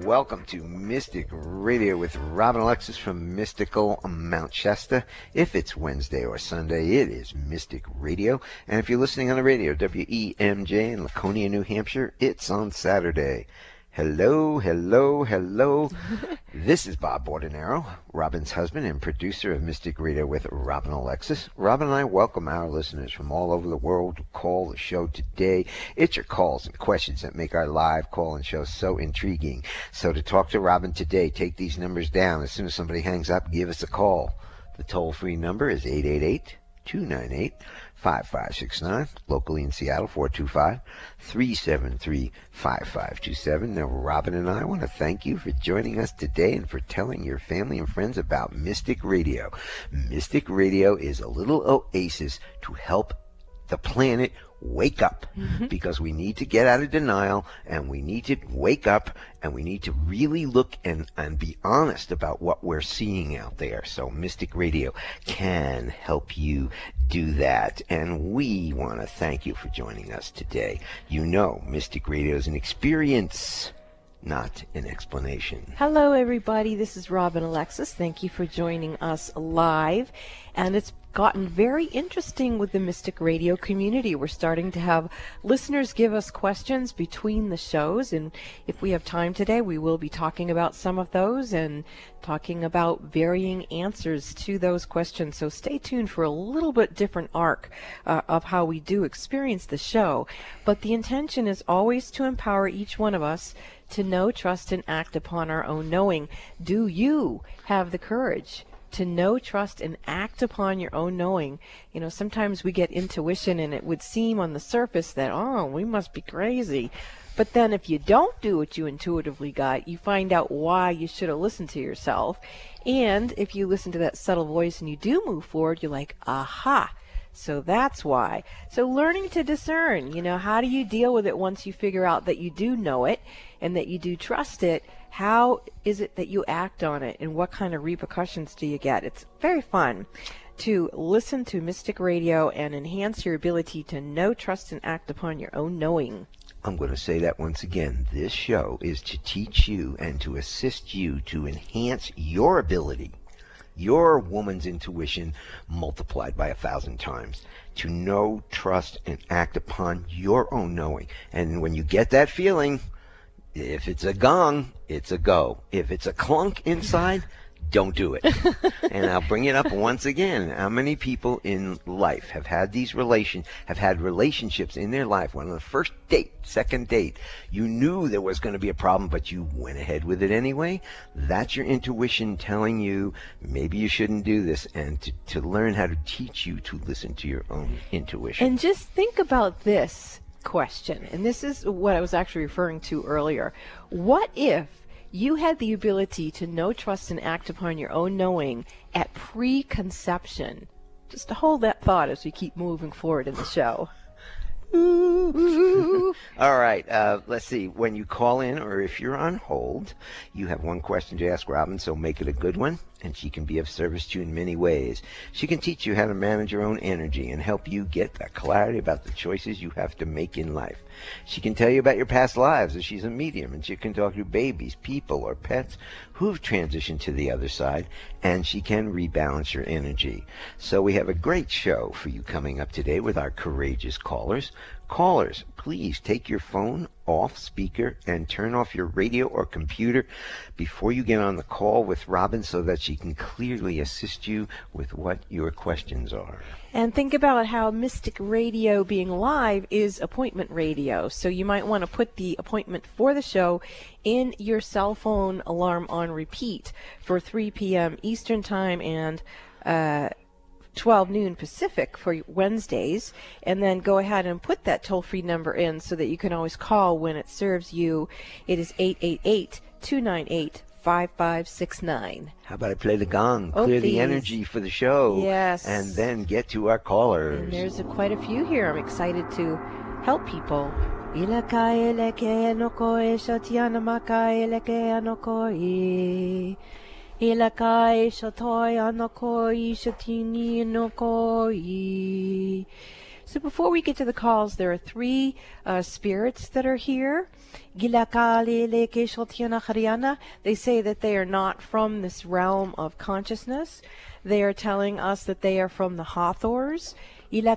Welcome to Mystic Radio with Rob and Alexis from mystical Mount Shasta. If it's Wednesday or Sunday, it is Mystic Radio. And if you're listening on the radio, WEMJ in Laconia, New Hampshire, it's on Saturday. Hello, hello, hello. This is Bob Bordenaro, Robin's husband and producer of Mystic Radio with Robin Alexis. Robin and I welcome our listeners from all over the world to call the show today. It's your calls and questions that make our live call-in show so intriguing. So to talk to Robin today, take these numbers down. As soon as somebody hangs up, give us a call. The toll-free number is 888-298-5569. Locally in Seattle, 425-373-5527. Now, Robin and I want to thank you for joining us today and for telling your family and friends about Mystic Radio. Mystic Radio is a little oasis to help the planet wake up, because we need to get out of denial, and we need to wake up, and we need to really look and be honest about what we're seeing out there. So Mystic Radio can help you do that, and we want to thank you for joining us today. You know, Mystic Radio is an experience, not an explanation. Hello, everybody. This is Robin Alexis. Thank you for joining us live. And it's gotten very interesting with the Mystic Radio community. We're starting to have listeners give us questions between the shows, and if we have time today, we will be talking about some of those and talking about varying answers to those questions. So stay tuned for a little bit different arc of how we do experience the show. But the intention is always to empower each one of us to know, trust, and act upon our own knowing. Do you have the courage to know, trust, and act upon your own knowing? You know, sometimes we get intuition and it would seem on the surface that, oh, we must be crazy. But then if you don't do what you intuitively got, you find out why you should have listened to yourself. And if you listen to that subtle voice and you do move forward, you're like, aha. So that's why. So learning to discern, you know, how do you deal with it once you figure out that you do know it and that you do trust it? How is it that you act on it, and what kind of repercussions do you get? It's very fun to listen to Mystic Radio and enhance your ability to know, trust, and act upon your own knowing. I'm going to say that once again. This show is to teach you and to assist you to enhance your ability, your woman's intuition multiplied by 1,000 times, to know, trust, and act upon your own knowing. And when you get that feeling, if it's a gong, it's a go. If it's a clunk inside, don't do it. And I'll bring it up once again. How many people in life have had relationships in their life when on the first date, second date, you knew there was going to be a problem, but you went ahead with it anyway? That's your intuition telling you maybe you shouldn't do this, and to learn how to teach you to listen to your own intuition. And just think about this question, and this is what I was actually referring to earlier. What if you had the ability to know, trust, and act upon your own knowing at preconception? Just to hold that thought as we keep moving forward in the show. All right, let's see. When you call in, or if you're on hold, you have one question to ask Robin, so make it a good one, and she can be of service to you in many ways. She can teach you how to manage your own energy and help you get that clarity about the choices you have to make in life. She can tell you about your past lives, as she's a medium, and she can talk to babies, people, or pets who've transitioned to the other side, and she can rebalance your energy. So we have a great show for you coming up today with our courageous callers. Callers, please take your phone off speaker and turn off your radio or computer before you get on the call with Robin so that she can clearly assist you with what your questions are. And think about how Mystic Radio being live is appointment radio. So you might want to put the appointment for the show in your cell phone alarm on repeat for 3 p.m. Eastern Time and 12 noon Pacific for Wednesdays, and then go ahead and put that toll-free number in so that you can always call when it serves you. It is 888-298-5569. How about I play the gong, clear the energy for the show, yes, and then get to our callers. And there's quite a few here. I'm excited to help people. Ilakai shatoi anokoi shatini nokoi. So before we get to the calls, there are three spirits that are here. They say that they are not from this realm of consciousness. They are telling us that they are from the Hathors. They're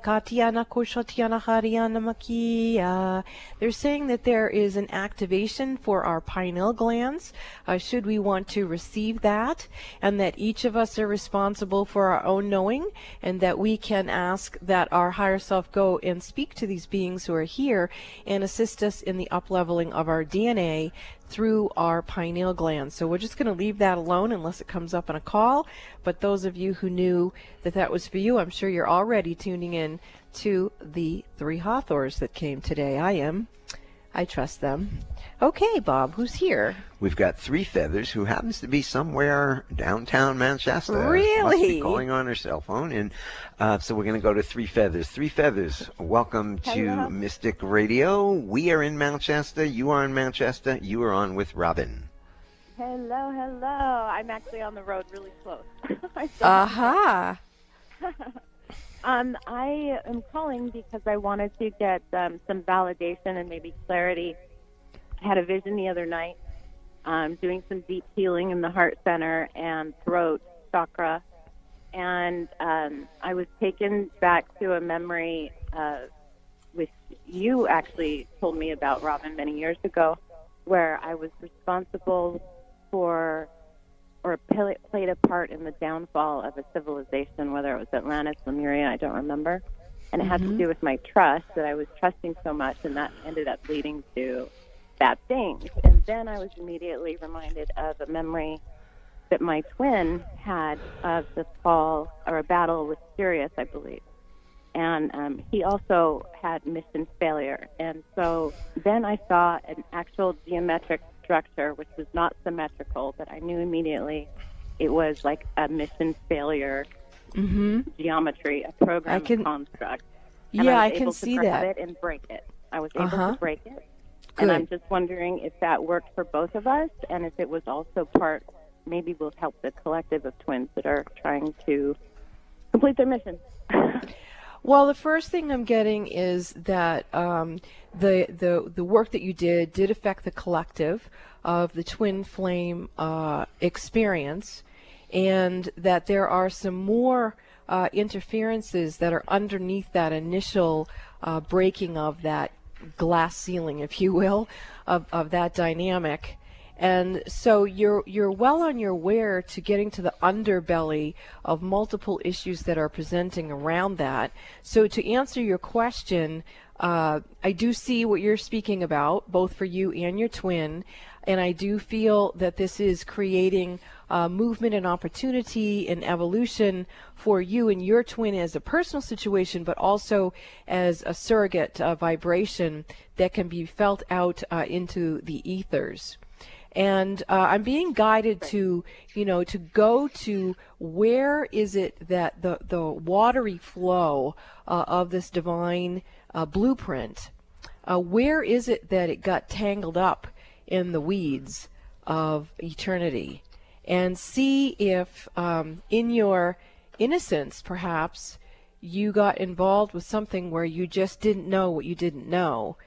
saying that there is an activation for our pineal glands, should we want to receive that, and that each of us are responsible for our own knowing, and that we can ask that our higher self go and speak to these beings who are here and assist us in the up-leveling of our DNA through our pineal glands. So we're just going to leave that alone unless it comes up on a call. But those of you who knew that that was for you, I'm sure you're already tuning in to the three Hathors that came today. I am. I trust them. Okay, Bob, who's here? We've got Three Feathers, who happens to be somewhere downtown Manchester. Really? Must be calling on her cell phone. And so we're going to go to Three Feathers. Three Feathers, welcome to Mystic Radio. We are in Manchester. You are in Manchester. You are on with Robin. Hello, hello. I'm actually on the road really close. Aha. I am calling because I wanted to get some validation and maybe clarity. I had a vision the other night doing some deep healing in the heart center and throat chakra. And I was taken back to a memory which you actually told me about, Robin, many years ago, where I was responsible for or played a part in the downfall of a civilization, whether it was Atlantis, Lemuria, I don't remember. And it had to do with my trust, that I was trusting so much, and that ended up leading to bad things. And then I was immediately reminded of a memory that my twin had of the fall, or a battle with Sirius, I believe. And he also had mission failure. And so then I saw an actual geometric structure, which was not symmetrical, but I knew immediately it was like a mission failure geometry, a program construct. And Yeah, I I was can able see to grab that. it and break it. I was able to break it. Good. And I'm just wondering if that worked for both of us, and if it was also part, maybe will help the collective of twins that are trying to complete their mission. Well, the first thing I'm getting is that the work that you did affect the collective of the twin flame experience, and that there are some more interferences that are underneath that initial breaking of that glass ceiling, if you will, of that dynamic. And so you're well on your way to getting to the underbelly of multiple issues that are presenting around that. So to answer your question, I do see what you're speaking about, both for you and your twin, and I do feel that this is creating movement and opportunity and evolution for you and your twin as a personal situation, but also as a surrogate vibration that can be felt out into the ethers. And I'm being guided to, to go to where is it that the watery flow of this divine blueprint, where is it that it got tangled up in the weeds of eternity? And see if in your innocence, perhaps, you got involved with something where you just didn't know what you didn't know.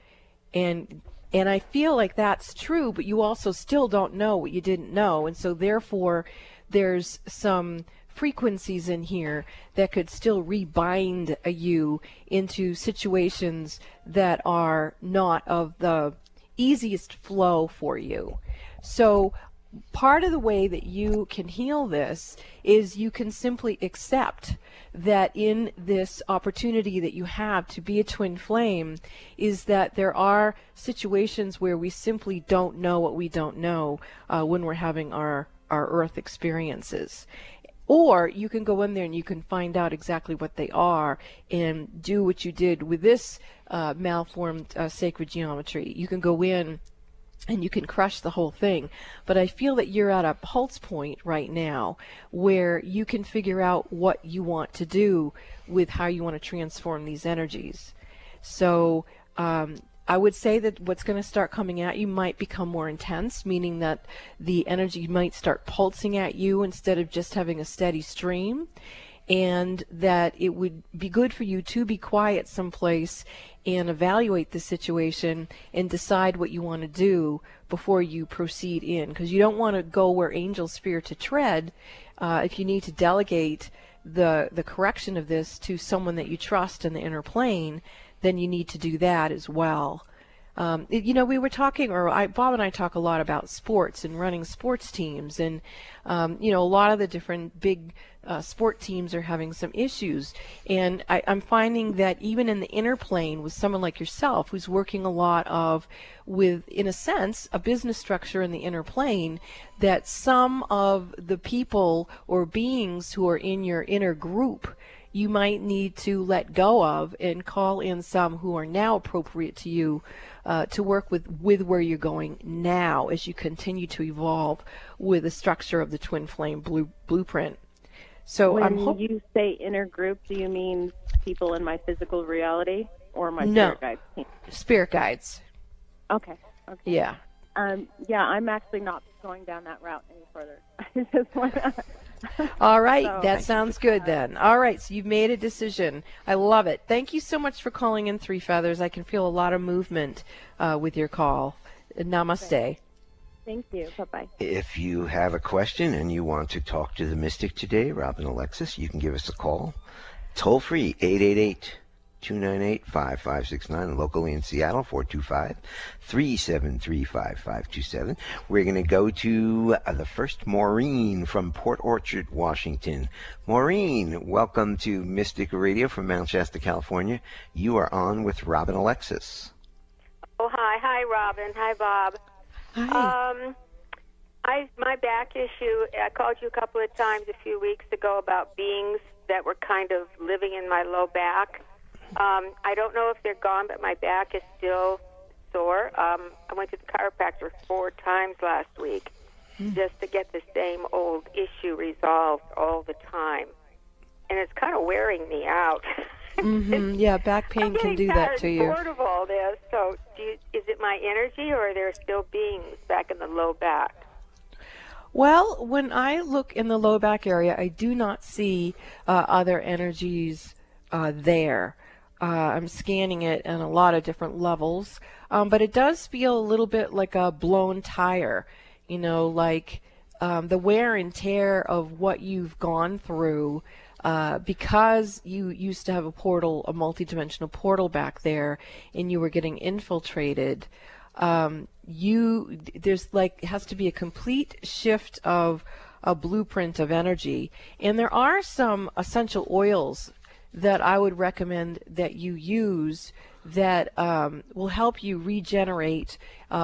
And I feel like that's true, but you also still don't know what you didn't know. And so therefore, there's some frequencies in here that could still rebind you into situations that are not of the easiest flow for you. So part of the way that you can heal this is you can simply accept that in this opportunity that you have to be a twin flame is that there are situations where we simply don't know what we don't know when we're having our earth experiences. Or you can go in there and you can find out exactly what they are and do what you did with this malformed sacred geometry. You can go in and you can crush the whole thing. But I feel that you're at a pulse point right now where you can figure out what you want to do with how you want to transform these energies. So I would say that what's going to start coming at you might become more intense, meaning that the energy might start pulsing at you instead of just having a steady stream. and that it would be good for you to be quiet someplace and evaluate the situation and decide what you want to do before you proceed in, because you don't want to go where angels fear to tread. If you need to delegate the correction of this to someone that you trust in the inner plane, then you need to do that as well. We were talking, Bob and I talk a lot about sports and running sports teams, and a lot of the different big sport teams are having some issues, and I'm finding that even in the inner plane with someone like yourself, who's working a lot with, in a sense, a business structure in the inner plane, that some of the people or beings who are in your inner group you might need to let go of and call in some who are now appropriate to you to work with where you're going now as you continue to evolve with the structure of the twin flame blueprint. So when you say inner group, do you mean people in my physical reality or my spirit guides team? Spirit guides. Okay. Yeah. I'm actually not going down that route any further. I just want to... All right, that sounds good then. All right, so you've made a decision. I love it. Thank you so much for calling in, Three Feathers. I can feel a lot of movement with your call. Namaste. Okay. Thank you. Bye-bye. If you have a question and you want to talk to the mystic today, Robin Alexis, you can give us a call. Toll free, 888-298-5569, locally in Seattle, 425-373-5527. We're going to go to the first Maureen from Port Orchard, Washington. Maureen, welcome to Mystic Radio from Mount Shasta, California. You are on with Robin Alexis. Oh, hi. Hi, Robin. Hi, Bob. Hi. My back issue, I called you a couple of times a few weeks ago about beings that were kind of living in my low back. I don't know if they're gone, but my back is still sore. I went to the chiropractor 4 times last week just to get the same old issue resolved all the time. And it's kind of wearing me out. Mm-hmm. Yeah, back pain can do that to you. I'm bored of all this. So is it my energy, or are there still beings back in the low back? Well, when I look in the low back area, I do not see other energies there. I'm scanning it in a lot of different levels, but it does feel a little bit like a blown tire, like the wear and tear of what you've gone through. Because you used to have a multidimensional portal back there, and you were getting infiltrated, there's has to be a complete shift of a blueprint of energy. And there are some essential oils that I would recommend that you use that will help you regenerate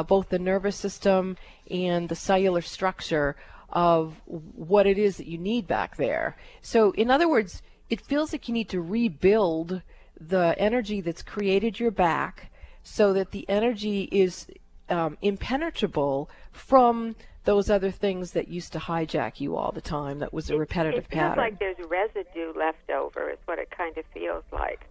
both the nervous system and the cellular structure of what it is that you need back there. So in other words, it feels like you need to rebuild the energy that's created your back so that the energy is impenetrable from those other things that used to hijack you all the time. That was a repetitive pattern. It feels like there's residue left over is what it kind of feels like.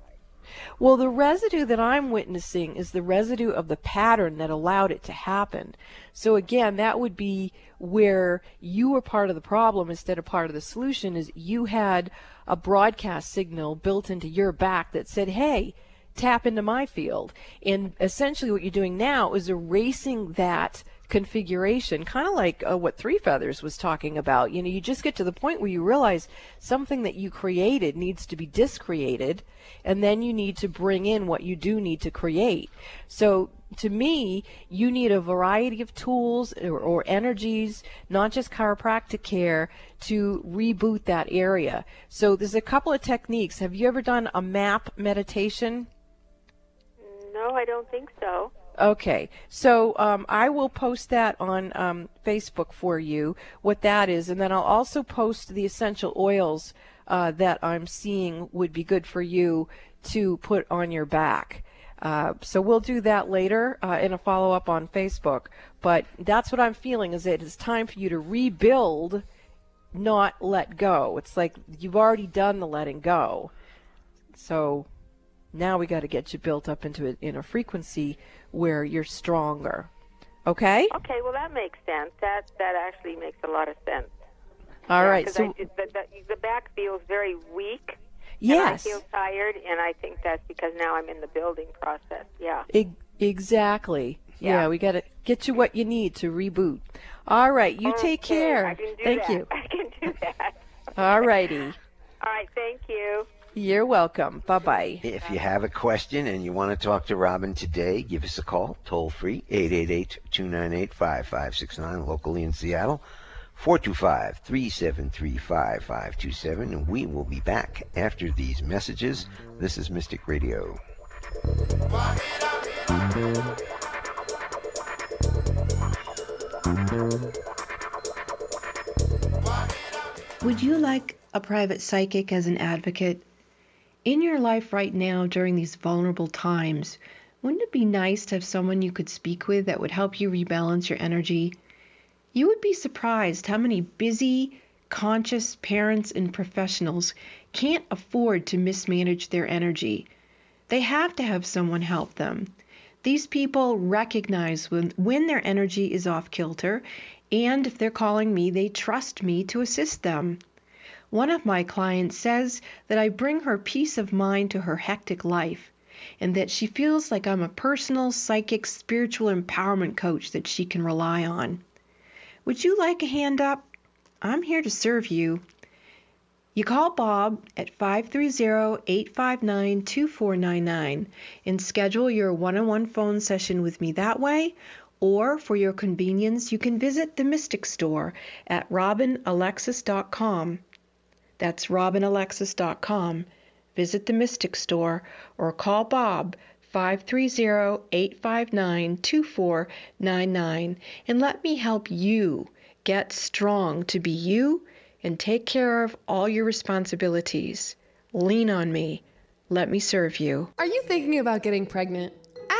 Well, the residue that I'm witnessing is the residue of the pattern that allowed it to happen. So again, that would be where you were part of the problem instead of part of the solution, is you had a broadcast signal built into your back that said, hey, tap into my field. And essentially what you're doing now is erasing that configuration, kind of like what Three Feathers was talking about. You just get to the point where you realize something that you created needs to be discreated, and then you need to bring in what you do need to create. So to me, you need a variety of tools or energies, not just chiropractic care, to reboot that area. So there's a couple of techniques. Have you ever done a map meditation? No, I don't think so. Okay, so I will post that on Facebook for you, what that is, and then I'll also post the essential oils that I'm seeing would be good for you to put on your back. So we'll do that later in a follow-up on Facebook, but that's what I'm feeling, is that it's time for you to rebuild, not let go. It's like you've already done the letting go. So now we got to get you built up into in a frequency where you're stronger. Okay? Okay, well, that makes sense. That actually makes a lot of sense. All right. Because So the back feels very weak. yes. And I feel tired, and I think that's because now I'm in the building process. Yeah. Exactly. Yeah. We got to get you what you need to reboot. All right. You take Okay, care. I can do Thank that. you. I can do that. All righty. All right. Thank you. You're welcome. Bye-bye. If you have a question and you want to talk to Robin today, give us a call, toll free, 888-298-5569, locally in Seattle, 425-373-5527, and we will be back after these messages. This is Mystic Radio. Would you like a private psychic as an advocate? In your life right now, during these vulnerable times, wouldn't it be nice to have someone you could speak with that would help you rebalance your energy? You would be surprised how many busy, conscious parents and professionals can't afford to mismanage their energy. They have to have someone help them. These people recognize when their energy is off kilter, and if they're calling me, they trust me to assist them. One of my clients says that I bring her peace of mind to her hectic life, and that she feels like I'm a personal, psychic, spiritual empowerment coach that she can rely on. Would you like a hand up? I'm here to serve you. You call Bob at 530-859-2499 and schedule your one-on-one phone session with me that way, or for your convenience, you can visit the Mystic Store at robinalexis.com. That's robinalexis.com. Visit the Mystic Store or call Bob 530-859-2499 and let me help you get strong to be you and take care of all your responsibilities. Lean on me. Let me serve you. Are you thinking about getting pregnant?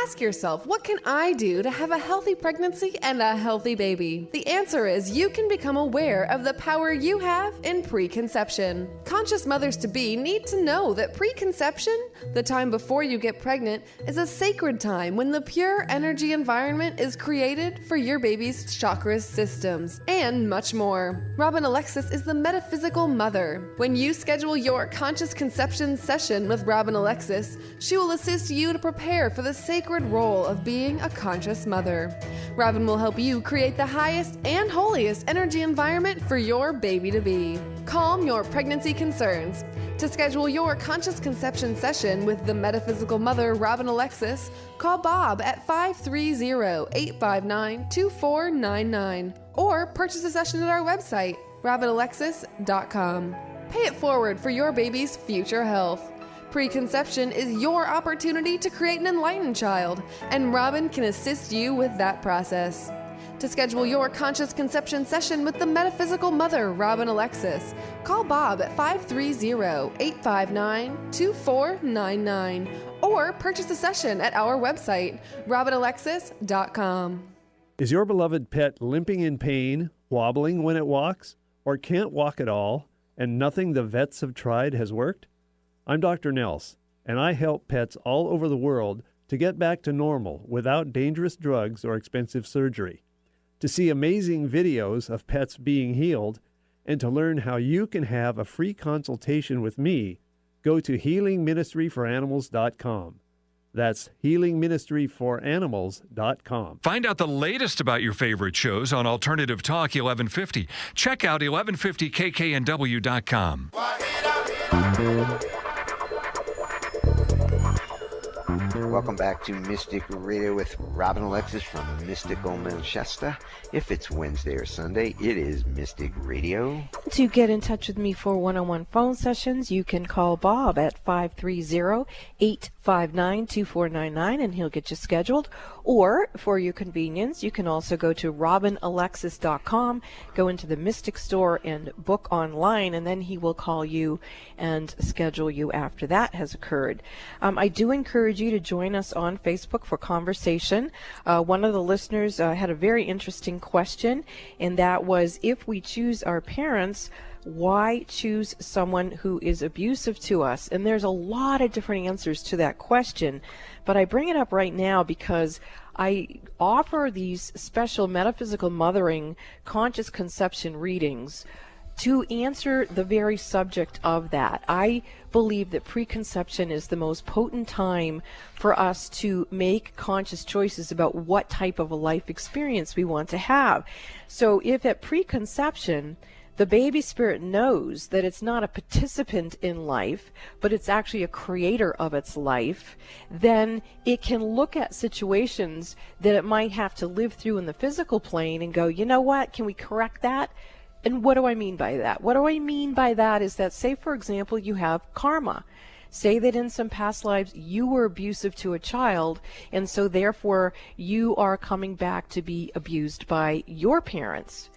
Ask yourself, what can I do to have a healthy pregnancy and a healthy baby? The answer is you can become aware of the power you have in preconception. Conscious mothers-to-be need to know that preconception, the time before you get pregnant, is a sacred time when the pure energy environment is created for your baby's chakras systems, and much more. Robin Alexis is the metaphysical mother. When you schedule your conscious conception session with Robin Alexis, she will assist you to prepare for the sacred role of being a conscious mother. Robin will help you create the highest and holiest energy environment for your baby to be. Calm your pregnancy concerns. To schedule your conscious conception session with the metaphysical mother, Robin Alexis, call Bob at 530-859-2499 or purchase a session at our website, robinalexis.com. Pay it forward for your baby's future health. Preconception is your opportunity to create an enlightened child, and Robin can assist you with that process. To schedule your conscious conception session with the metaphysical mother, Robin Alexis, call Bob at 530-859-2499 or purchase a session at our website, robinalexis.com. Is your beloved pet limping in pain, wobbling when it walks, or can't walk at all, and nothing the vets have tried has worked? I'm Dr. Nels, and I help pets all over the world to get back to normal without dangerous drugs or expensive surgery. To see amazing videos of pets being healed and to learn how you can have a free consultation with me, go to healingministryforanimals.com. That's healingministryforanimals.com. Find out the latest about your favorite shows on Alternative Talk 1150. Check out 1150kknw.com. Welcome back to Mystic Radio with Robin Alexis from Mystical Manchester. If it's Wednesday or Sunday, it is Mystic Radio. To get in touch with me for one-on-one phone sessions, you can call Bob at 530-859-2499 and he'll get you scheduled. Or, for your convenience, you can also go to robinalexis.com, go into the Mystic Store and book online, and then he will call you and schedule you after that has occurred. I do encourage you to join us on Facebook for conversation. One of the listeners had a very interesting question, and that was, if we choose our parents, why choose someone who is abusive to us? And there's a lot of different answers to that question, but I bring it up right now because I offer these special metaphysical mothering conscious conception readings to answer the very subject of that, I believe that preconception is the most potent time for us to make conscious choices about what type of a life experience we want to have. So if at preconception, the baby spirit knows that it's not a participant in life, but it's actually a creator of its life, then it can look at situations that it might have to live through in the physical plane and go, you know what, can we correct that? And what do I mean by that? What do I mean by that is that, say, for example, you have karma. Say that in some past lives you were abusive to a child, and so therefore you are coming back to be abused by your parents.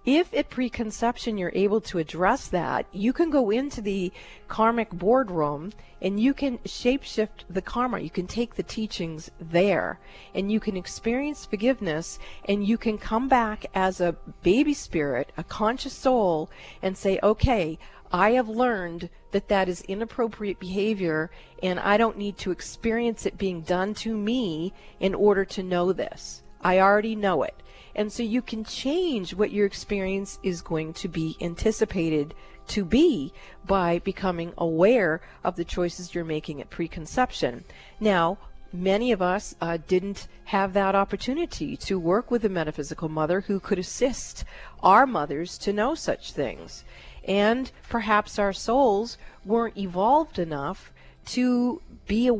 If at preconception you're able to address that, you can go into the karmic boardroom and you can shapeshift the karma. You can take the teachings there and you can experience forgiveness, and you can come back as a baby spirit, a conscious soul, and say, okay, I have learned that that is inappropriate behavior and I don't need to experience it being done to me in order to know this. I already know it. And so you can change what your experience is going to be anticipated to be by becoming aware of the choices you're making at preconception. Now, many of us didn't have that opportunity to work with a metaphysical mother who could assist our mothers to know such things. And perhaps our souls weren't evolved enough to be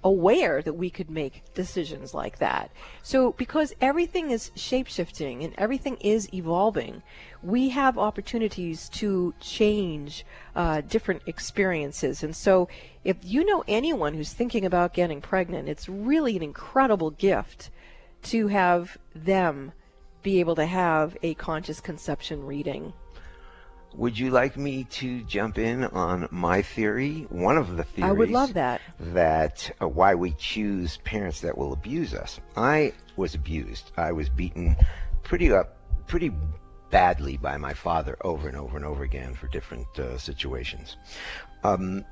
aware that we could make decisions like that. So because everything is shape-shifting and everything is evolving, we have opportunities to change different experiences. And so if you know anyone who's thinking about getting pregnant, it's really an incredible gift to have them be able to have a conscious conception reading. Would you like me to jump in on my theory? One of the theories. I would love that. That why we choose parents that will abuse us. I was abused. I was beaten pretty badly by my father over and over and over again for different situations. And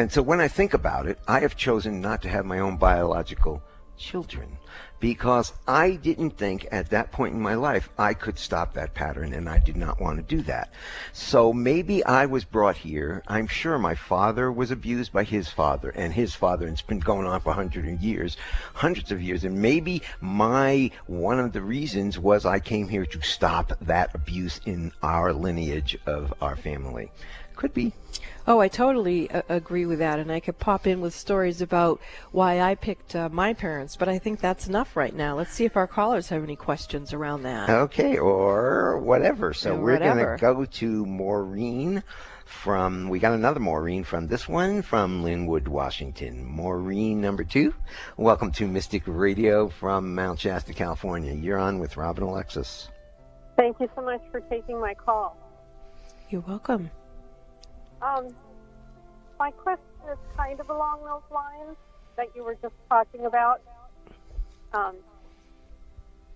so when I think about it, I have chosen not to have my own biological children because I didn't think at that point in my life I could stop that pattern, and I did not want to do that. So maybe I was brought here. I'm sure my father was abused by his father and his father, and it's been going on for hundreds of years, and maybe one of the reasons was I came here to stop that abuse in our lineage of our family. Could be. Oh, I totally agree with that, and I could pop in with stories about why I picked my parents, but I think that's enough right now. Let's see if our callers have any questions around that. Okay, or whatever. So we're going to go to Maureen we got another Maureen from this one from Linwood, Washington. Maureen number 2, welcome to Mystic Radio from Mount Shasta, California. You're on with Robin Alexis. Thank you so much for taking my call. You're welcome. My question is kind of along those lines that you were just talking about.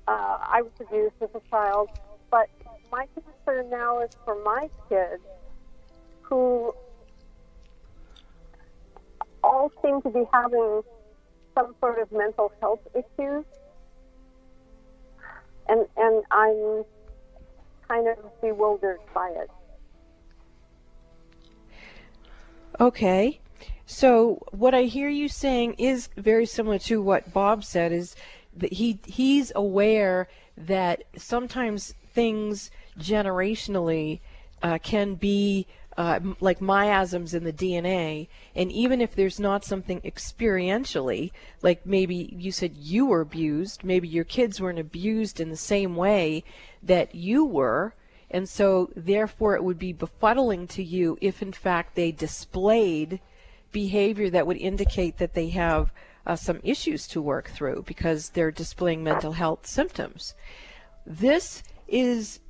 I was abused as a child, but my concern now is for my kids who all seem to be having some sort of mental health issues, and I'm kind of bewildered by it. Okay, so what I hear you saying is very similar to what Bob said, is that he's aware that sometimes things generationally can be like miasms in the DNA, and even if there's not something experientially, like maybe you said you were abused, maybe your kids weren't abused in the same way that you were, and so therefore it would be befuddling to you if in fact they displayed behavior that would indicate that they have some issues to work through because they're displaying mental health symptoms. This is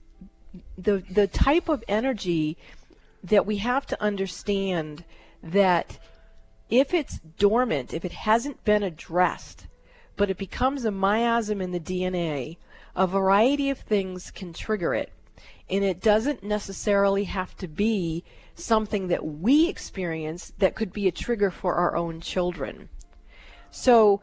the type of energy that we have to understand, that if it's dormant, if it hasn't been addressed, but it becomes a miasm in the DNA, a variety of things can trigger it. And it doesn't necessarily have to be something that we experience that could be a trigger for our own children. So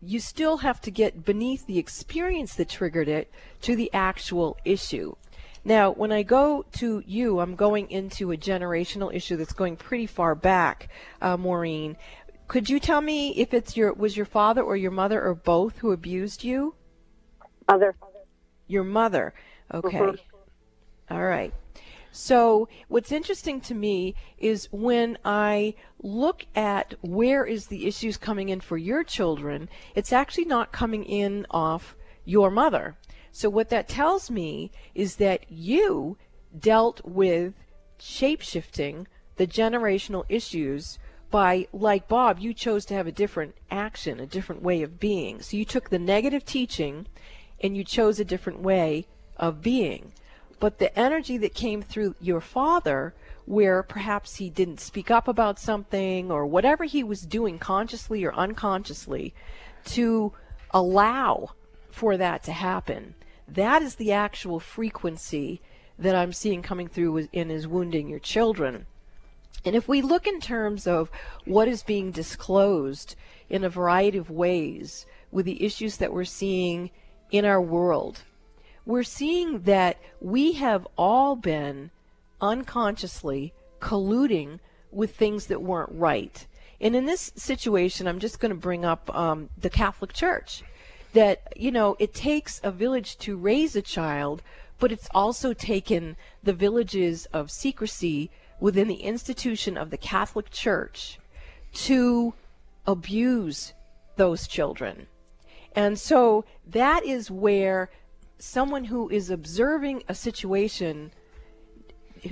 you still have to get beneath the experience that triggered it to the actual issue. Now, when I go to you, I'm going into a generational issue that's going pretty far back, Maureen. Could you tell me if was your father or your mother or both who abused you? Mother. Your mother. Okay. Mm-hmm. All right. So what's interesting to me is when I look at where is the issues coming in for your children, it's actually not coming in off your mother. So what that tells me is that you dealt with shape-shifting the generational issues by, like Bob, you chose to have a different action, a different way of being. So you took the negative teaching and you chose a different way of being. But the energy that came through your father, where perhaps he didn't speak up about something or whatever he was doing consciously or unconsciously to allow for that to happen, that is the actual frequency that I'm seeing coming through in his wounding your children. And if we look in terms of what is being disclosed in a variety of ways with the issues that we're seeing in our world, we're seeing that we have all been unconsciously colluding with things that weren't right. And in this situation, I'm just going to bring up the Catholic Church, that, you know, it takes a village to raise a child, but it's also taken the villages of secrecy within the institution of the Catholic Church to abuse those children. And so that is where someone who is observing a situation,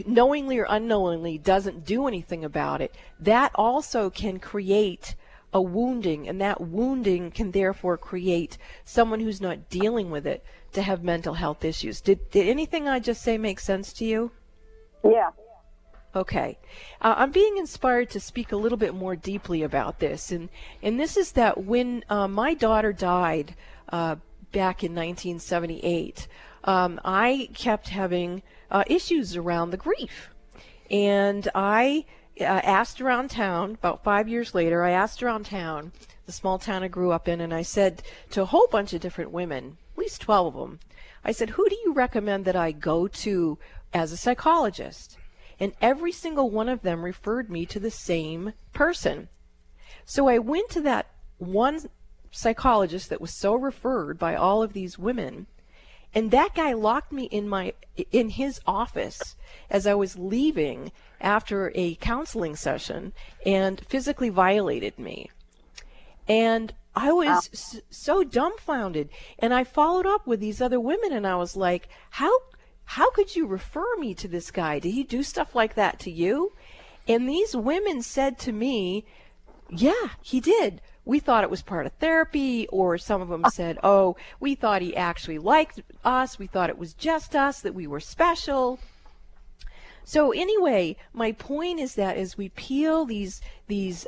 knowingly or unknowingly, doesn't do anything about it, that also can create a wounding, and that wounding can therefore create someone who's not dealing with it to have mental health issues. Did anything I just say make sense to you? Yeah. Okay. I'm being inspired to speak a little bit more deeply about this, and this is that when my daughter died back in 1978, I kept having issues around the grief. And I asked around town, about 5 years later, I asked around town, the small town I grew up in, and I said to a whole bunch of different women, at least 12 of them, I said, who do you recommend that I go to as a psychologist? And every single one of them referred me to the same person. So I went to that one psychologist that was so referred by all of these women, and that guy locked me in his office as I was leaving after a counseling session and physically violated me. And I was so dumbfounded, and I followed up with these other women, and I was like, how could you refer me to this guy? Did he do stuff like that to you? And these women said to me, yeah, he did. We thought it was part of therapy, or some of them said, oh, we thought he actually liked us. We thought it was just us, that we were special. So anyway, my point is that as we peel these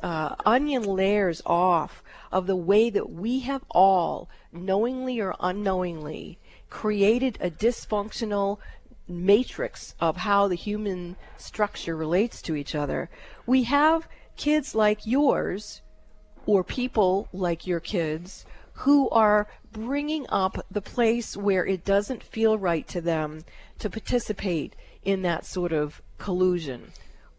onion layers off of the way that we have all, knowingly or unknowingly, created a dysfunctional matrix of how the human structure relates to each other, we have kids like yours, or people like your kids, who are bringing up the place where it doesn't feel right to them to participate in that sort of collusion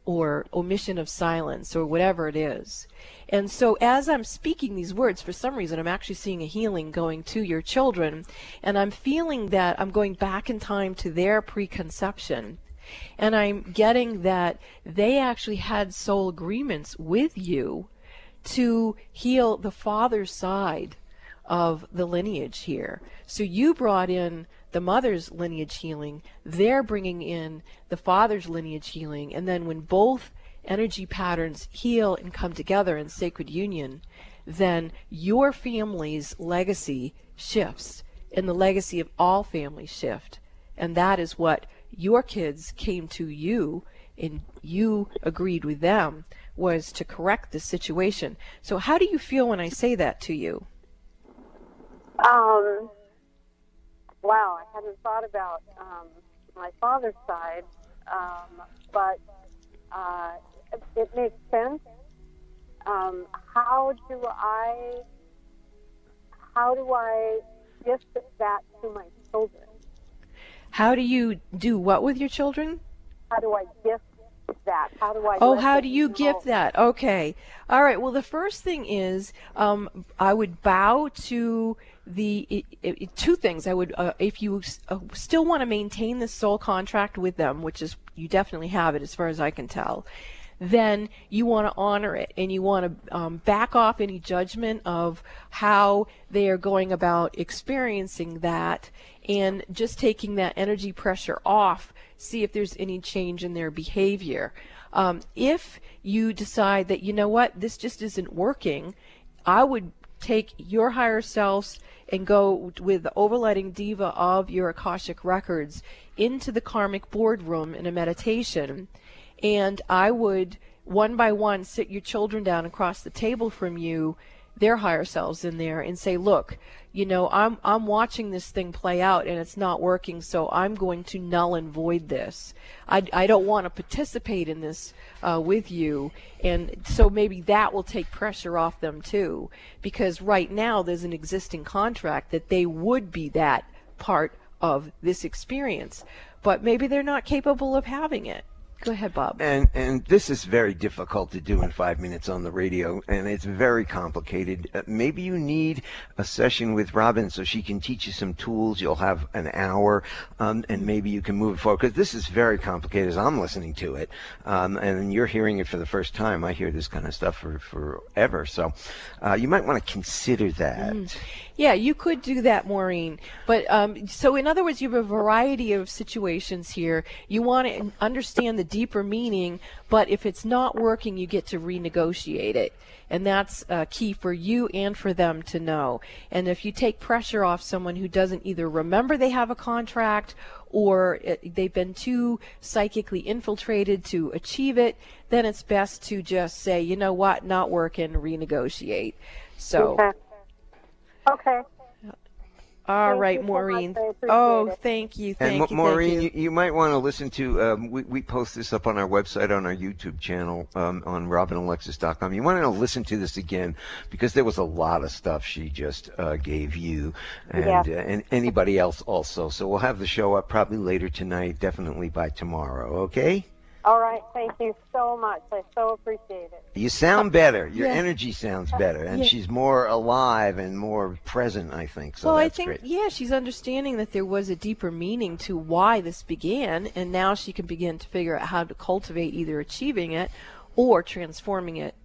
or omission of silence or whatever it is. And so as I'm speaking these words, for some reason I'm actually seeing a healing going to your children, and I'm feeling that I'm going back in time to their preconception, and I'm getting that they actually had soul agreements with you to heal the father's side of the lineage here. So you brought in the mother's lineage healing, they're bringing in the father's lineage healing, and then when both energy patterns heal and come together in sacred union, then your family's legacy shifts, and the legacy of all families shift. And that is what your kids came to you, and you agreed with them, was to correct this situation. So how do you feel when I say that to you? Wow, I hadn't thought about my father's side, but it makes sense. How do I gift that to my children? How do you do what with your children? How do I gift that? How do I? Oh, let how them do you know? gift that? Okay. All right. Well, the first thing is I would bow to the two things. I would, if you still want to maintain the soul contract with them, which is you definitely have it as far as I can tell, then you want to honor it and you want to back off any judgment of how they are going about experiencing that and just taking that energy pressure off, see if there's any change in their behavior. If you decide that, you know what, this just isn't working, I would take your higher selves and go with the overlighting diva of your Akashic records into the karmic boardroom in a meditation, and I would one by one sit your children down across the table from you, their higher selves in there, and say, look, you know, I'm watching this thing play out and it's not working, so I'm going to null and void this. I don't want to participate in this with you, and so maybe that will take pressure off them too, because right now there's an existing contract that they would be that part of this experience, but maybe they're not capable of having it. Go ahead, Bob. And this is very difficult to do in 5 minutes on the radio, and it's very complicated. Maybe you need a session with Robin so she can teach you some tools. You'll have an hour, and maybe you can move it forward, because this is very complicated as I'm listening to it, and you're hearing it for the first time. I hear this kind of stuff for forever, so you might want to consider that. Yeah, you could do that, Maureen. But so in other words, you have a variety of situations here. You want to understand the deeper meaning, but if it's not working, you get to renegotiate it. And that's key for you and for them to know. And if you take pressure off someone who doesn't either remember they have a contract or they've been too psychically infiltrated to achieve it, then it's best to just say, you know what, not working, renegotiate. So. Okay. All right, you so Maureen. much. I appreciate Oh, it. thank you. And Thank you. Maureen, thank you. you might want to listen to, we post this up on our website, on our YouTube channel, on RobinAlexis.com. You want to listen to this again, because there was a lot of stuff she just gave you, and anybody else also. So we'll have the show up probably later tonight, definitely by tomorrow, okay? All right. Thank you so much. I so appreciate it. You sound better. Your Yeah. energy sounds better, and Yeah. she's more alive and more present, I think. So Well, I that's think, great. yeah, she's understanding that there was a deeper meaning to why this began, and now she can begin to figure out how to cultivate either achieving it or transforming it.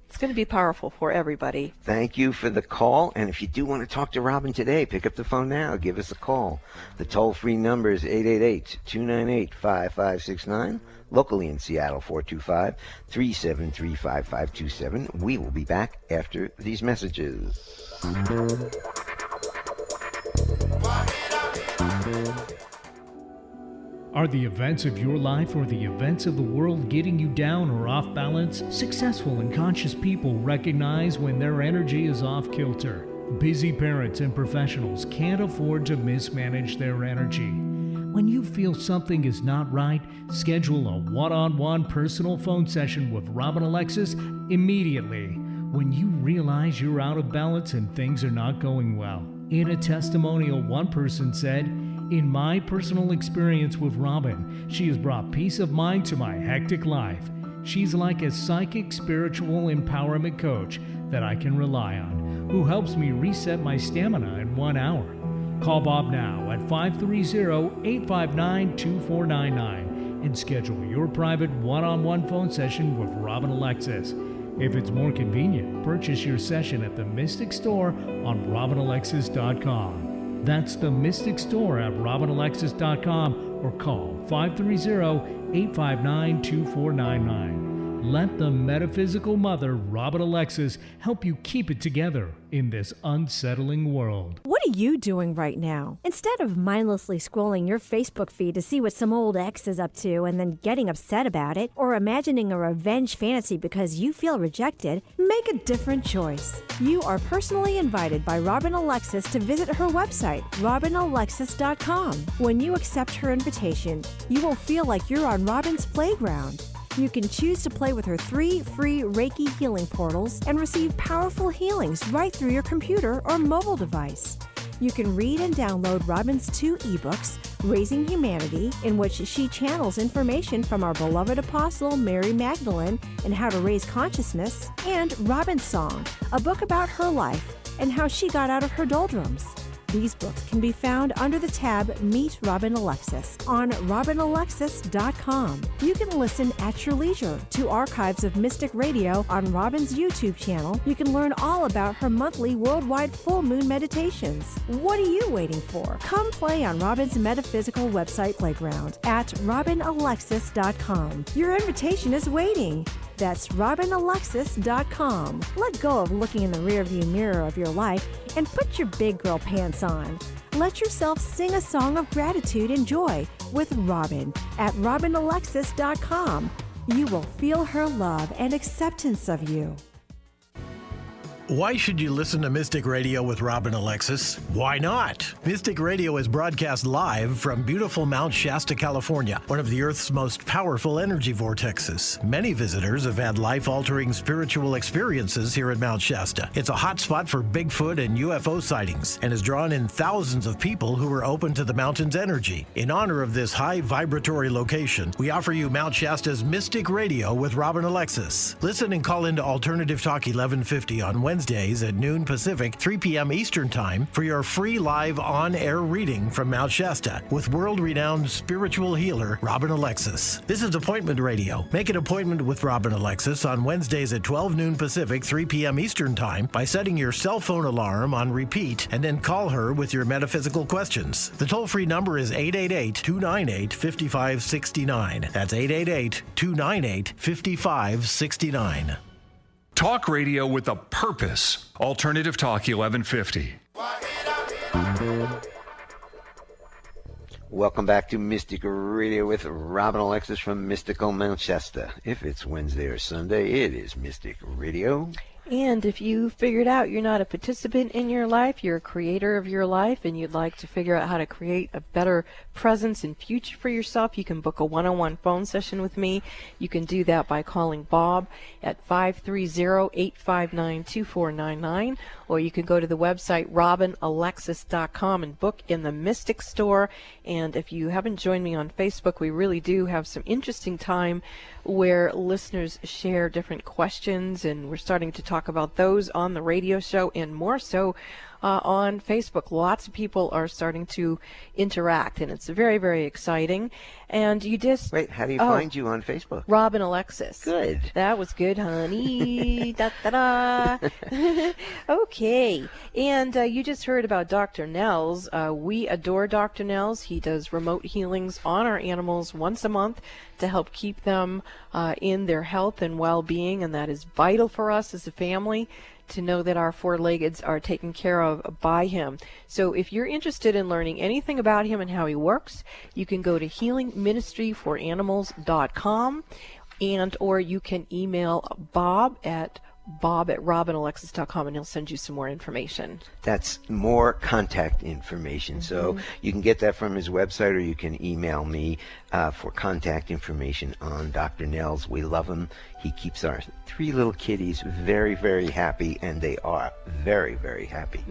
It's going to be powerful for everybody. Thank you for the call. And if you do want to talk to Robin today, pick up the phone now. Give us a call. The toll-free number is 888-298-5569. Locally in Seattle, 425-373-5527. We will be back after these messages. Are the events of your life or the events of the world getting you down or off balance? Successful and conscious people recognize when their energy is off kilter. Busy parents and professionals can't afford to mismanage their energy. When you feel something is not right, schedule a one-on-one personal phone session with Robin Alexis immediately when you realize you're out of balance and things are not going well. In a testimonial, one person said, "In my personal experience with Robin, she has brought peace of mind to my hectic life. She's like a psychic spiritual empowerment coach that I can rely on, who helps me reset my stamina in 1 hour." Call Bob now at 530-859-2499 and schedule your private one-on-one phone session with Robin Alexis. If it's more convenient, purchase your session at the Mystic Store on RobinAlexis.com. That's the Mystic Store at RobinAlexis.com or call 530-859-2499. Let the metaphysical mother, Robin Alexis, help you keep it together in this unsettling world. What are you doing right now? Instead of mindlessly scrolling your Facebook feed to see what some old ex is up to and then getting upset about it, or imagining a revenge fantasy because you feel rejected, make a different choice. You are personally invited by Robin Alexis to visit her website, RobinAlexis.com. When you accept her invitation, you will feel like you're on Robin's playground. You can choose to play with her 3 free Reiki healing portals and receive powerful healings right through your computer or mobile device. You can read and download Robin's 2 ebooks, Raising Humanity, in which she channels information from our beloved apostle Mary Magdalene and how to raise consciousness, and Robin's Song, a book about her life and how she got out of her doldrums. These books can be found under the tab Meet Robin Alexis on robinalexis.com. You can listen at your leisure to archives of Mystic Radio on Robin's YouTube channel. You can learn all about her monthly worldwide full moon meditations. What are you waiting for? Come play on Robin's metaphysical website playground at robinalexis.com. Your invitation is waiting. That's robinalexis.com. Let go of looking in the rearview mirror of your life and put your big girl pants on. Let yourself sing a song of gratitude and joy with Robin at robinalexis.com. You will feel her love and acceptance of you. Why should you listen to Mystic Radio with Robin Alexis? Why not? Mystic Radio is broadcast live from beautiful Mount Shasta, California, one of the Earth's most powerful energy vortexes. Many visitors have had life-altering spiritual experiences here at Mount Shasta. It's a hot spot for Bigfoot and UFO sightings and has drawn in thousands of people who are open to the mountain's energy. In honor of this high vibratory location, we offer you Mount Shasta's Mystic Radio with Robin Alexis. Listen and call into Alternative Talk 1150 on Wednesdays at noon Pacific, 3 p.m. Eastern Time for your free live on-air reading from Mount Shasta with world-renowned spiritual healer Robin Alexis. This is Appointment Radio. Make an appointment with Robin Alexis on Wednesdays at 12 noon Pacific, 3 p.m. Eastern Time by setting your cell phone alarm on repeat and then call her with your metaphysical questions. The toll-free number is 888-298-5569. That's 888-298-5569. Talk radio with a purpose. Alternative Talk 1150. Welcome back to Mystic Radio with Robin Alexis from Mystical Mount Shasta. If it's Wednesday or Sunday, it is Mystic Radio. And if you figured out you're not a participant in your life, you're a creator of your life, and you'd like to figure out how to create a better presence and future for yourself, you can book a one-on-one phone session with me. You can do that by calling Bob at 530-859-2499, or you can go to the website robinalexis.com and book in the Mystic Store. And if you haven't joined me on Facebook, we really do have some interesting time where listeners share different questions, and we're starting to talk about those on the radio show and more so on Facebook. Lots of people are starting to interact, and it's very, very exciting. And you just... Wait, how do you find you on Facebook? Robin Alexis. Good. That was good, honey. Da-da-da. Okay. And you just heard about Dr. Nels. We adore Dr. Nels. He does remote healings on our animals once a month to help keep them in their health and well-being, and that is vital for us as a family to know that our four-leggeds are taken care of by him. So if you're interested in learning anything about him and how he works, you can go to healingministryforanimals.com, and or you can email Bob at robinalexis.com, and he'll send you some more information. That's more contact information. So you can get that from his website, or you can email me for contact information on Dr. Nels. We love him. He keeps our 3 little kitties very, very happy, and they are very, very happy.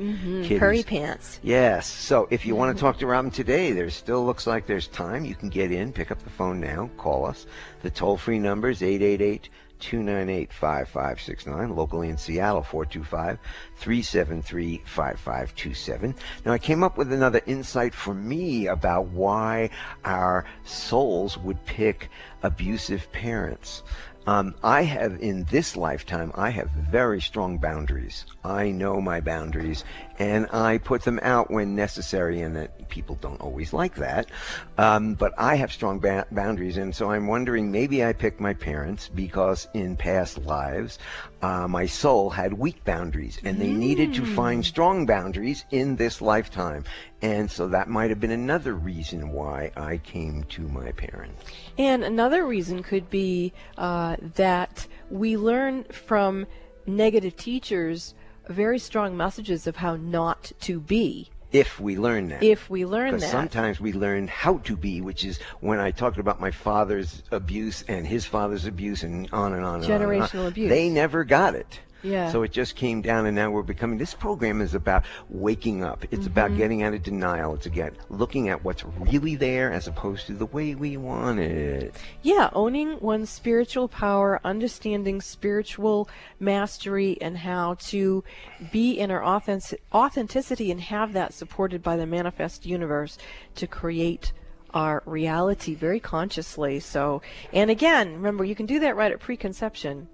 Curry pants. Yes. So if you want to talk to Robin today, there still looks like there's time. You can get in, pick up the phone now, call us. The toll-free number is 888-298-5569, locally in Seattle, 425-373-5527. Now, I came up with another insight for me about why our souls would pick abusive parents. I have, in this lifetime, I have very strong boundaries. I know my boundaries, and I put them out when necessary, and that people don't always like that. But I have strong boundaries, and so I'm wondering, maybe I picked my parents because in past lives, my soul had weak boundaries, and they needed to find strong boundaries in this lifetime. And so that might have been another reason why I came to my parents. And another reason could be that we learn from negative teachers very strong messages of how not to be. If we learn that. If we learn that. Because sometimes we learn how to be, which is when I talked about my father's abuse and his father's abuse and on and on and on. Generational abuse. They never got it. Yeah. So it just came down, and now we're becoming, this program is about waking up. It's about getting out of denial. It's again looking at what's really there as opposed to the way we want it. Yeah, owning one's spiritual power, understanding spiritual mastery, and how to be in our authenticity and have that supported by the manifest universe to create our reality very consciously. So, and again, remember, you can do that right at preconception.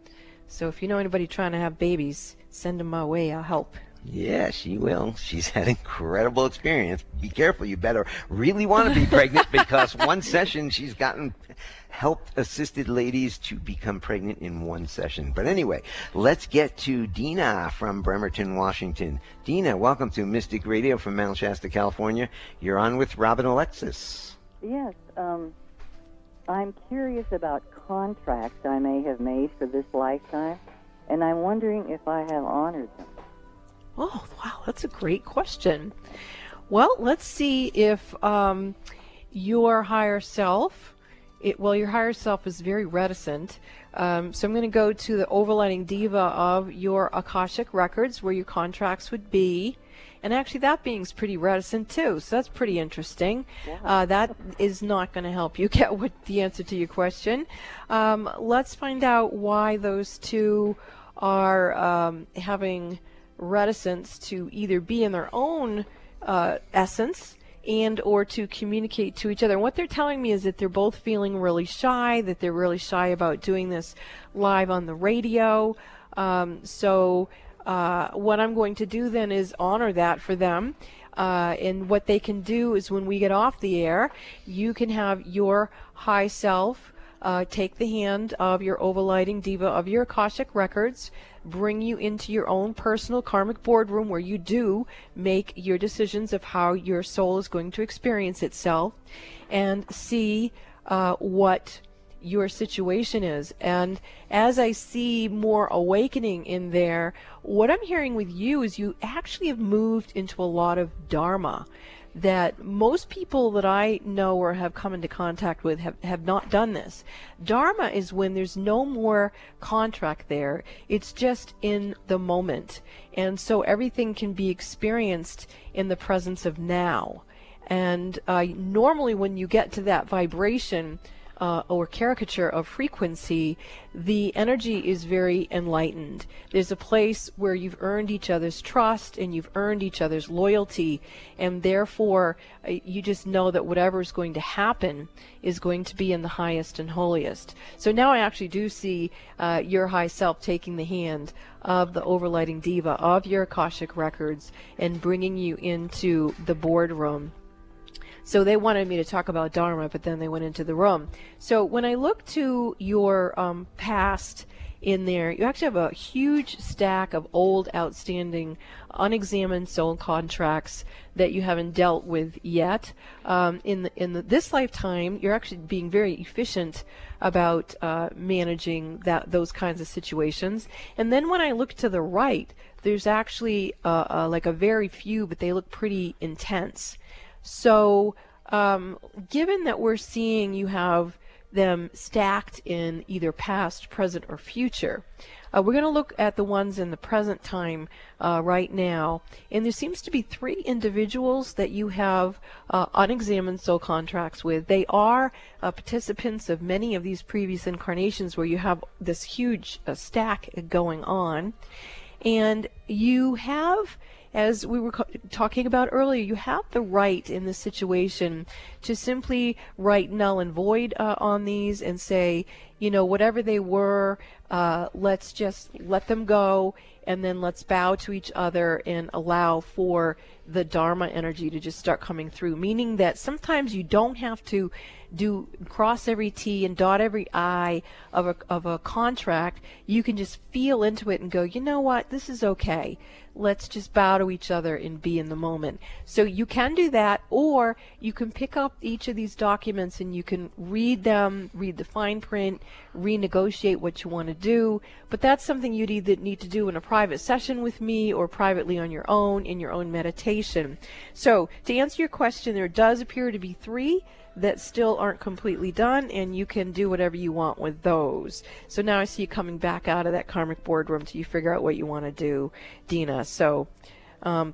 So if you know anybody trying to have babies, send them my way. I'll help. Yeah, she will. She's had incredible experience. Be careful. You better really want to be pregnant, because one session she's gotten assisted ladies to become pregnant in one session. But anyway, let's get to Dina from Bremerton, Washington. Dina, welcome to Mystic Radio from Mount Shasta, California. You're on with Robin Alexis. Yes, I'm curious about contracts I may have made for this lifetime, and I'm wondering if I have honored them. Oh, wow, that's a great question. Well, let's see if your higher self, your higher self is very reticent. So I'm going to go to the overlighting diva of your Akashic records, where your contracts would be. And actually, that being's pretty reticent, too, so that's pretty interesting. Yeah. That is not going to help you get the answer to your question. Let's find out why those two are having reticence to either be in their own essence and or to communicate to each other. And what they're telling me is that they're both feeling really shy, that they're really shy about doing this live on the radio. What I'm going to do then is honor that for them. And what they can do is, when we get off the air, you can have your high self take the hand of your overlighting diva of your Akashic records, bring you into your own personal karmic boardroom, where you do make your decisions of how your soul is going to experience itself, and see what your situation is. And as I see more awakening in there, what I'm hearing with you is you actually have moved into a lot of dharma that most people that I know or have come into contact with have not done this. Dharma is when there's no more contract there. It's just in the moment. And so everything can be experienced in the presence of now. And normally when you get to that vibration or caricature of frequency, the energy is very enlightened. There's a place where you've earned each other's trust and you've earned each other's loyalty, and therefore you just know that whatever is going to happen is going to be in the highest and holiest. So now I actually do see your high self taking the hand of the overlighting diva of your Akashic records and bringing you into the boardroom. So they wanted me to talk about Dharma, but then they went into the room. So when I look to your past in there, you actually have a huge stack of old, outstanding, unexamined soul contracts that you haven't dealt with yet. In this lifetime, you're actually being very efficient about managing those kinds of situations. And then when I look to the right, there's actually like a very few, but they look pretty intense. So given that we're seeing you have them stacked in either past, present, or future, we're going to look at the ones in the present time right now. And there seems to be 3 individuals that you have unexamined soul contracts with. They are participants of many of these previous incarnations where you have this huge stack going on. And you have, as we were talking about earlier, you have the right in this situation to simply write null and void on these and say, you know, whatever they were, let's just let them go, and then let's bow to each other and allow for the Dharma energy to just start coming through. Meaning that sometimes you don't have to cross every T and dot every I of a contract. You can just feel into it and go, you know what, this is okay. Let's just bow to each other and be in the moment. So you can do that, or you can pick up each of these documents and you can read them, read the fine print, renegotiate what you want to do. But that's something you'd either need to do in a private session with me or privately on your own in your own meditation. So to answer your question, there does appear to be 3 that still aren't completely done, and you can do whatever you want with those. So now I see you coming back out of that karmic boardroom till you figure out what you want to do, Dina. So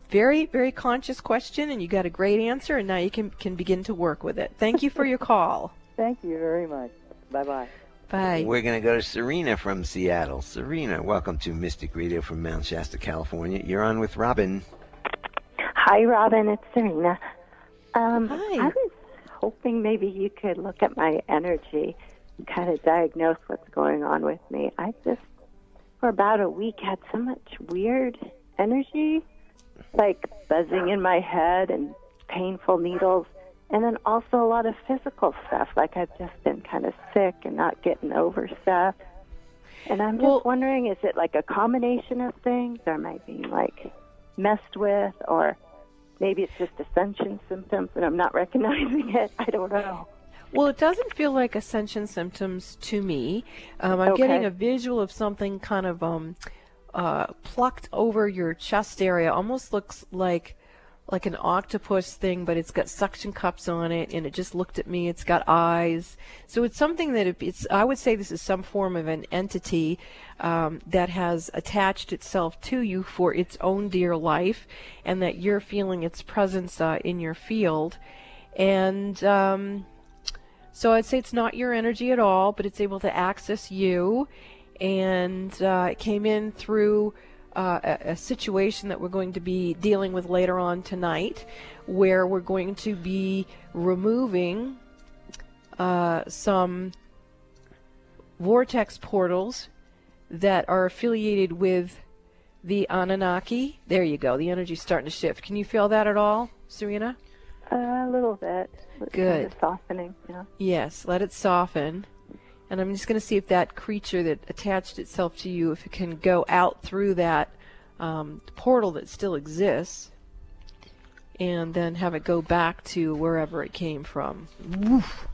very, very conscious question, and you got a great answer, and now you can begin to work with it. Thank you for your call. Thank you very much. Bye-bye. Bye. We're going to go to Serena from Seattle. Serena, welcome to Mystic Radio from Mount Shasta, California. You're on with Robin. Hi, Robin. It's Serena. Hi. I was hoping maybe you could look at my energy and kind of diagnose what's going on with me. I just, for about a week, had so much weird energy, like buzzing in my head and painful needles, and then also a lot of physical stuff, like I've just been kind of sick and not getting over stuff. And I'm just wondering, is it like a combination of things, or am I being like messed with, or maybe it's just ascension symptoms and I'm not recognizing it? I don't know. Well, it doesn't feel like ascension symptoms to me. I'm getting a visual of something kind of plucked over your chest area. Almost looks like an octopus thing, but it's got suction cups on it, and it just looked at me. It's got eyes. So it's something that I would say this is some form of an entity that has attached itself to you for its own dear life, and that you're feeling its presence in your field. And so I'd say it's not your energy at all, but it's able to access you. And it came in through a situation that we're going to be dealing with later on tonight, where we're going to be removing some vortex portals that are affiliated with the Anunnaki. There you go. The energy's starting to shift. Can you feel that at all, Serena? A little bit. Good. Kind of softening, yeah. Yes, let it soften. And I'm just going to see if that creature that attached itself to you, if it can go out through that portal that still exists, and then have it go back to wherever it came from. Woof.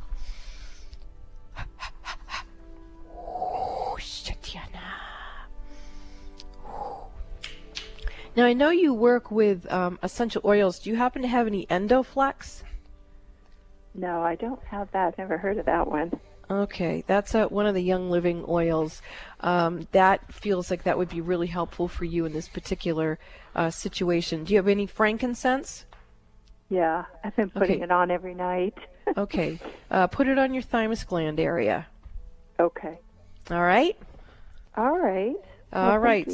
Now, I know you work with essential oils. Do you happen to have any Endoflex? No, I don't have that. Never heard of that one. Okay, that's one of the Young Living oils. That feels like that would be really helpful for you in this particular situation. Do you have any frankincense? Yeah, I've been putting it on every night. Okay, put it on your thymus gland area. Okay. All right? All right. All right.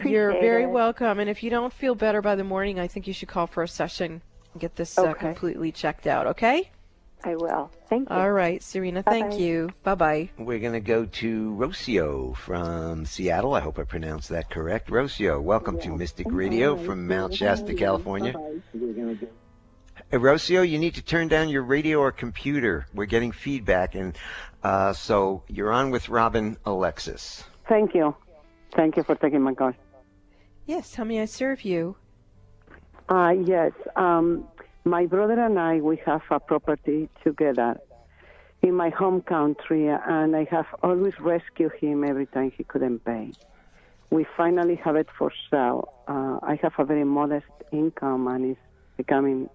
You're appreciate very it. welcome. And if you don't feel better by the morning, I think you should call for a session and get this completely checked out, okay? I will. Thank you. All right, Serena, thank you. Bye-bye. We're going to go to Rocio from Seattle. I hope I pronounced that correct. Rocio, welcome to Mystic Radio from Mount Shasta, California. Hey, Rocio, you need to turn down your radio or computer. We're getting feedback, and so you're on with Robin Alexis. Thank you. Thank you for taking my call. Yes, how may I serve you? Yes. My brother and I, we have a property together in my home country, and I have always rescued him every time he couldn't pay. We finally have it for sale. I have a very modest income, and it's becoming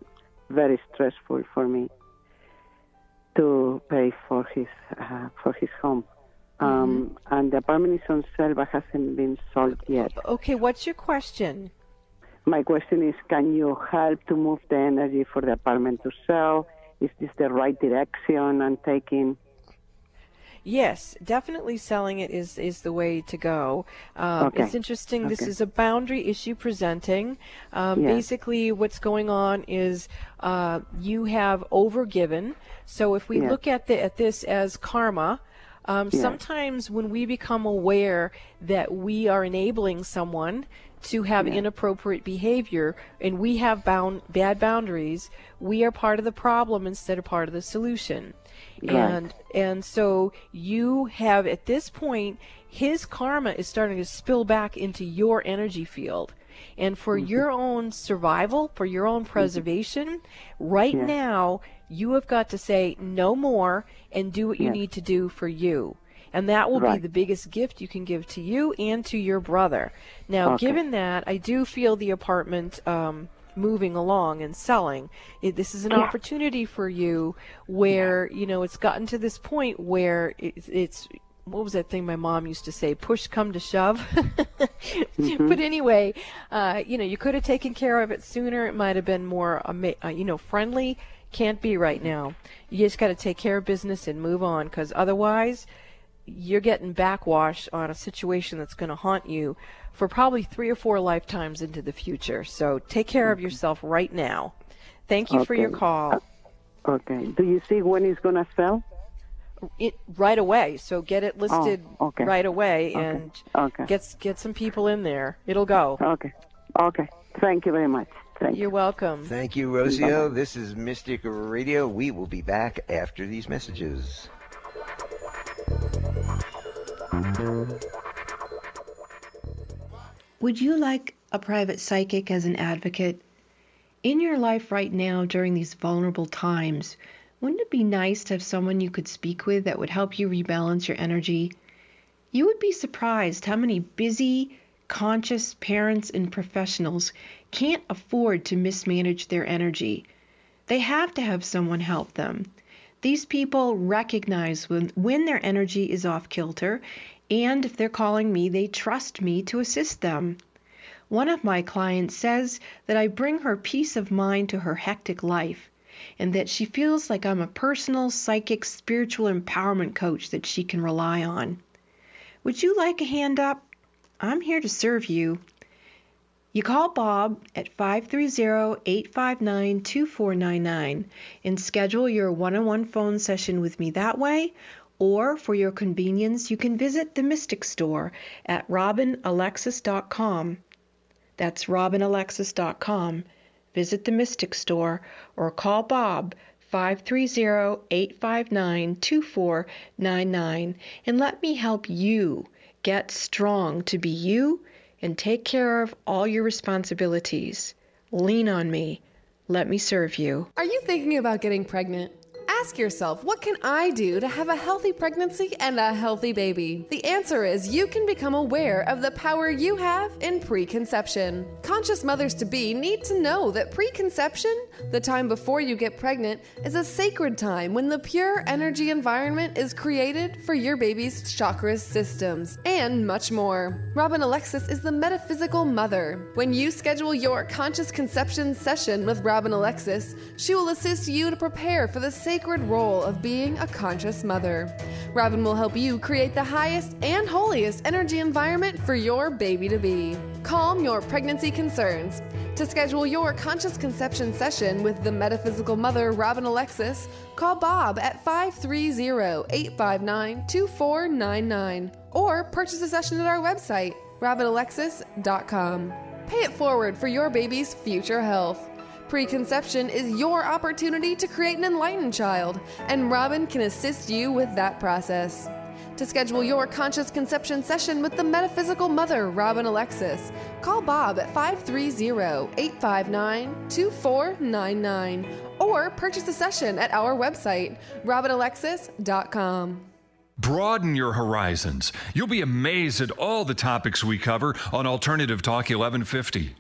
very stressful for me to pay for his home. And the apartment is on sale, but hasn't been sold yet. Okay, what's your question? My question is, can you help to move the energy for the apartment to sell? Is this the right direction I'm taking? Yes, definitely selling it is the way to go. It's interesting. This is a boundary issue presenting. Basically, what's going on is you have overgiven. So if we look at this as karma, sometimes when we become aware that we are enabling someone to have inappropriate behavior and we have bad boundaries, we are part of the problem instead of part of the solution. Right. And so you have, at this point, his karma is starting to spill back into your energy field. And for your own survival, for your own preservation, right now, you have got to say no more and do what you need to do for you. And that will be the biggest gift you can give to you and to your brother. Now, given that, I do feel the apartment moving along and selling. This is an opportunity for you where, it's gotten to this point where it's what was that thing my mom used to say? Push come to shove. But anyway, you could have taken care of it sooner. It might have been more, friendly. Can't be right now. You just got to take care of business and move on, because otherwise you're getting backwash on a situation that's going to haunt you for probably 3 or 4 lifetimes into the future. So take care of yourself right now. Thank you for your call. Okay. Do you see when it's going to sell? Right away. So get it listed right away and get some people in there. It'll go. Okay. Thank you very much. You're welcome. Thank you, Rocio. This is Mystic Radio. We will be back after these messages. Would you like a private psychic as an advocate? In your life right now during these vulnerable times, wouldn't it be nice to have someone you could speak with that would help you rebalance your energy? You would be surprised how many busy, conscious parents and professionals can't afford to mismanage their energy. They have to have someone help them. These people recognize when their energy is off kilter, and if they're calling me, they trust me to assist them. One of my clients says that I bring her peace of mind to her hectic life, and that she feels like I'm a personal, psychic, spiritual empowerment coach that she can rely on. Would you like a hand up? I'm here to serve you. You call Bob at 530-859-2499 and schedule your one-on-one phone session with me that way, or for your convenience, you can visit the Mystic Store at robinalexis.com. That's robinalexis.com. Visit the Mystic Store or call Bob 530-859-2499 and let me help you get strong to be you and take care of all your responsibilities. Lean on me. Let me serve you. Are you thinking about getting pregnant? Ask yourself, what can I do to have a healthy pregnancy and a healthy baby? The answer is you can become aware of the power you have in preconception. Conscious mothers-to-be need to know that preconception, the time before you get pregnant, is a sacred time when the pure energy environment is created for your baby's chakras systems, and much more. Robin Alexis is the metaphysical mother. When you schedule your conscious conception session with Robin Alexis, she will assist you to prepare for the sacred role of being a conscious mother. Robin will help you create the highest and holiest energy environment for your baby-to-be. Calm your pregnancy concerns. To schedule your conscious conception session with the metaphysical mother, Robin Alexis, call Bob at 530-859-2499 or purchase a session at our website, robinalexis.com. Pay it forward for your baby's future health. Preconception is your opportunity to create an enlightened child, and Robin can assist you with that process. To schedule your conscious conception session with the metaphysical mother, Robin Alexis, call Bob at 530-859-2499 or purchase a session at our website, robinalexis.com. Broaden your horizons. You'll be amazed at all the topics we cover on Alternative Talk 1150.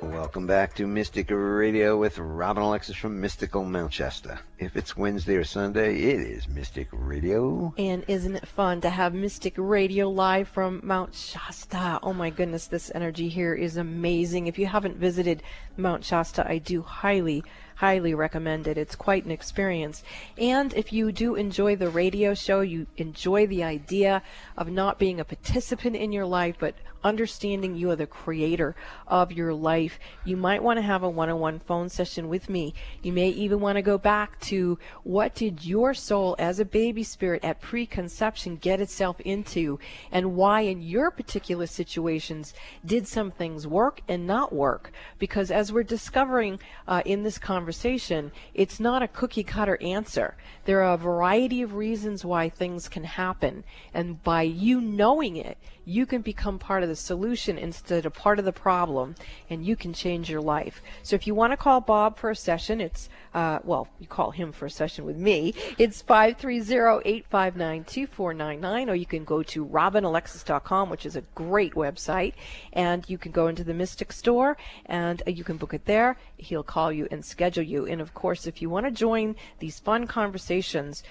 Welcome back to Mystic Radio with Robin Alexis from Mystical Mount Shasta. If it's Wednesday or Sunday, it is Mystic Radio. And isn't it fun to have Mystic Radio live from Mount Shasta? Oh my goodness, this energy here is amazing. If you haven't visited Mount Shasta, I do highly recommend it. It's quite an experience. And if you do enjoy the radio show, you enjoy the idea of not being a participant in your life, but understanding you are the creator of your life, you might want to have a one-on-one phone session with me. You may even want to go back to what did your soul as a baby spirit at preconception get itself into, and why in your particular situations did some things work and not work. Because as we're discovering in this conversation, it's not a cookie cutter answer. There are a variety of reasons why things can happen, and by you knowing it, you can become part of the solution instead of part of the problem, and you can change your life. So if you want to call Bob for a session, it's, you call him for a session with me. It's 530-859-2499, or you can go to robinalexis.com, which is a great website, and you can go into the Mystic Store, and you can book it there. He'll call you and schedule you. And of course, if you want to join these fun conversations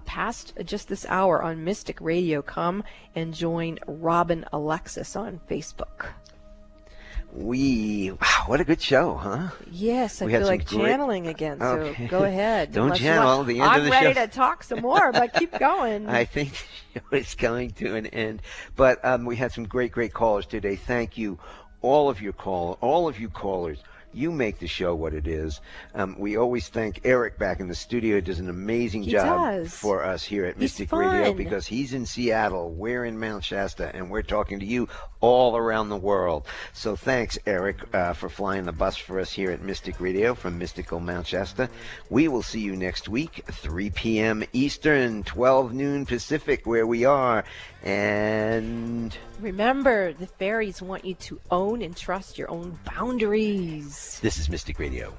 past just this hour on Mystic Radio, come and join Robin Alexis on Facebook. Wow, what a good show, huh? Yes, I We had feel some like great- channeling again, so Okay. go ahead. Don't Unless you channel, want- the end of the I'm ready show. to talk some more, but keep going. I think the show is coming to an end. But we had some great callers today. Thank you, all of you callers. You make the show what it is. We always thank Eric back in the studio. He does an amazing He job does. for us here at He's Mystic Radio, fun. because he's in Seattle, we're in Mount Shasta, and we're talking to you all around the world. So thanks, Eric, for flying the bus for us here at Mystic Radio from mystical Mount Shasta. We will see you next week, 3 p.m. Eastern, 12 noon Pacific, where we are. And Remember, the fairies want you to own and trust your own boundaries. this is Mystic Radio.